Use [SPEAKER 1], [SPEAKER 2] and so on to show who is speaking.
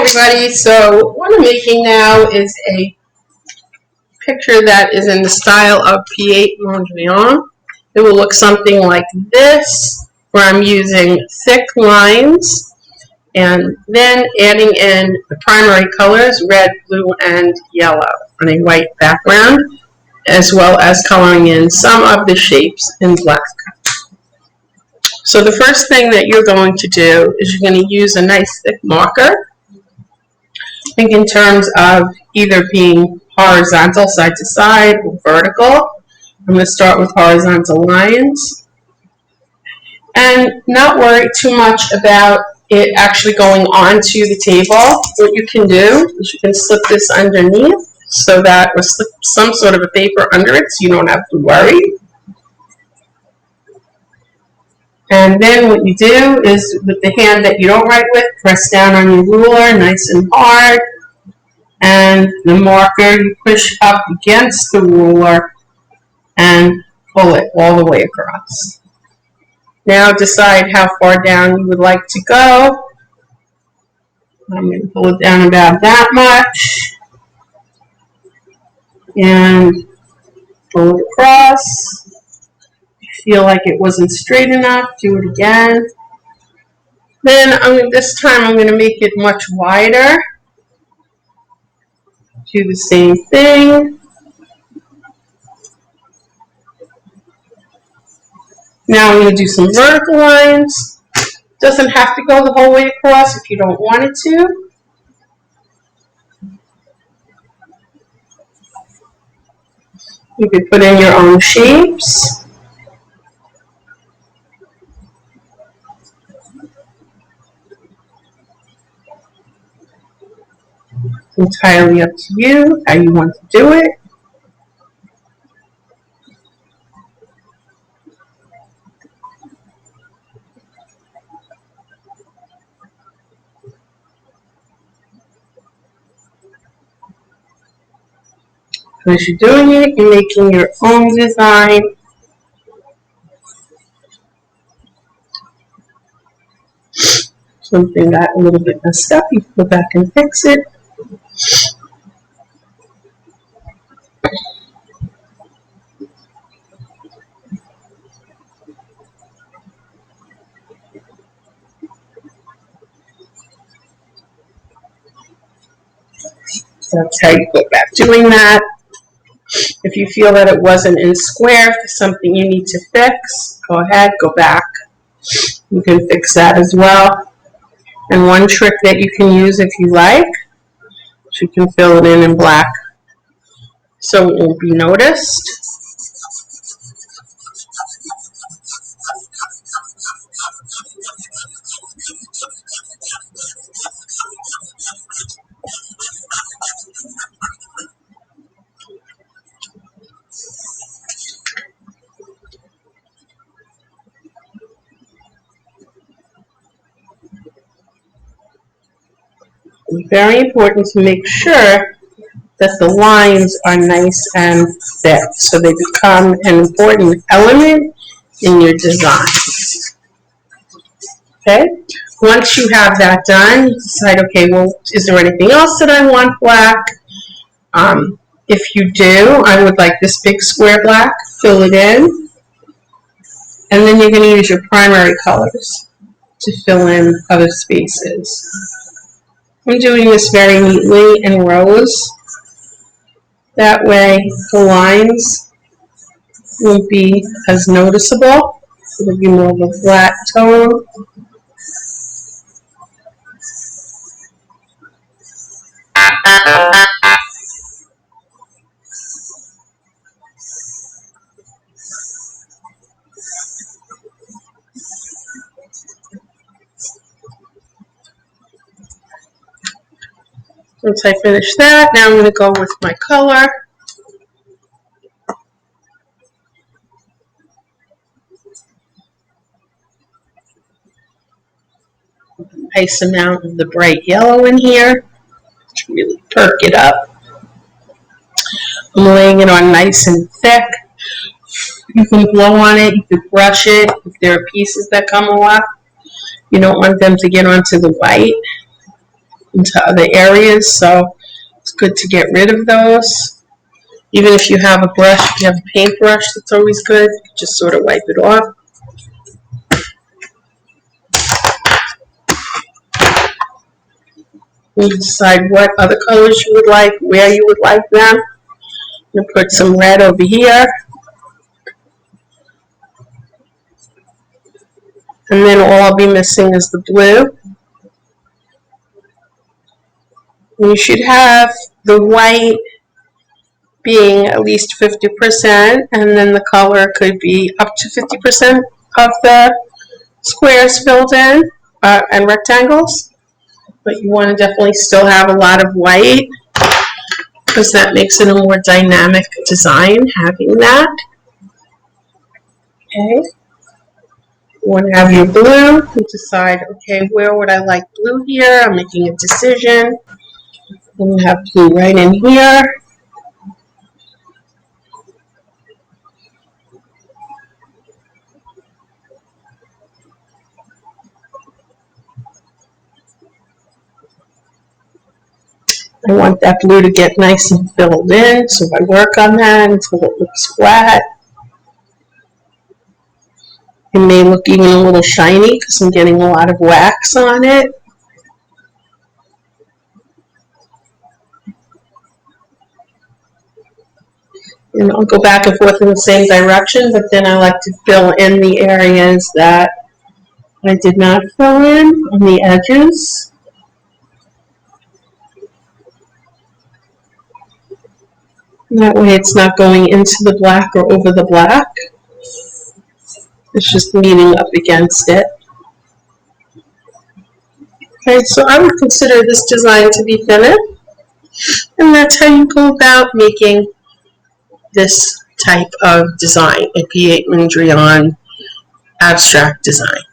[SPEAKER 1] everybody. So what I'm making now is a picture that is in the style of P8 Mondrian. It will look something like this, where I'm using thick lines and then adding in the primary colors, red, blue, and yellow on a white background, as well as coloring in some of the shapes in black. So the first thing that you're going to do is you're going to use a nice thick marker. Think in terms of either being horizontal side to side or vertical. I'm going to start with horizontal lines and not worry too much about it actually going onto the table. What you can do is you can slip this underneath so that, or slip some sort of a paper under it so you don't have to worry. And then what you do is with the hand that you don't write with, press down on your ruler nice and hard. And the marker you push up against the ruler and pull it all the way across. Now decide how far down you would like to go. I'm going to pull it down about that much and pull it across. If you feel like it wasn't straight enough, do it again. Then this time I'm going to make it much wider. Do the same thing. Now I'm going to do some vertical lines. Doesn't have to go the whole way across if you don't want it to. You can put in your own shapes. It's entirely up to you how you want to do it. As you're doing it, you're making your own design. Something got a little bit messed up, you can go back and fix it. So that's how you go back doing that. If you feel that it wasn't in square, if there's something you need to fix, go ahead, go back. You can fix that as well. And one trick that you can use if you like, you can fill it in black so it won't be noticed. It's very important to make sure that the lines are nice and thick so they become an important element in your design. Okay? Once you have that done, you decide, okay, well, is there anything else that I want black? If you do, I would like this big square black, fill it in, and then you're going to use your primary colors to fill in other spaces. I'm doing this very neatly in rows. That way the lines won't be as noticeable. It'll be more of a flat tone. Once I finish that, now I'm going to go with my color. Nice amount of the bright yellow in here to really perk it up. I'm laying it on nice and thick. You can blow on it, you can brush it if there are pieces that come off. You don't want them to get onto the white. into other areas, so it's good to get rid of those. Even if you have a brush, if you have a paintbrush, it's always good. Just sort of wipe it off. You decide what other colors you would like, where you would like them. I'm going to put some red over here. And then all I'll be missing is the blue. And you should have the white being at least 50%, and then the color could be up to 50% of the squares filled in and rectangles. But you want to definitely still have a lot of white because that makes it a more dynamic design, having that. Okay. You want to have your blue and decide, okay, where would I like blue here? I'm making a decision. I'm going to have blue right in here. I want that blue to get nice and filled in, so I work on that until it looks flat. It may look even a little shiny because I'm getting a lot of wax on it. And I'll go back and forth in the same direction, but then I like to fill in the areas that I did not fill in on the edges. And that way it's not going into the black or over the black. It's just meeting up against it. Okay, so I would consider this design to be finished. And that's how you go about making this type of design, a P8 Mondrian abstract design.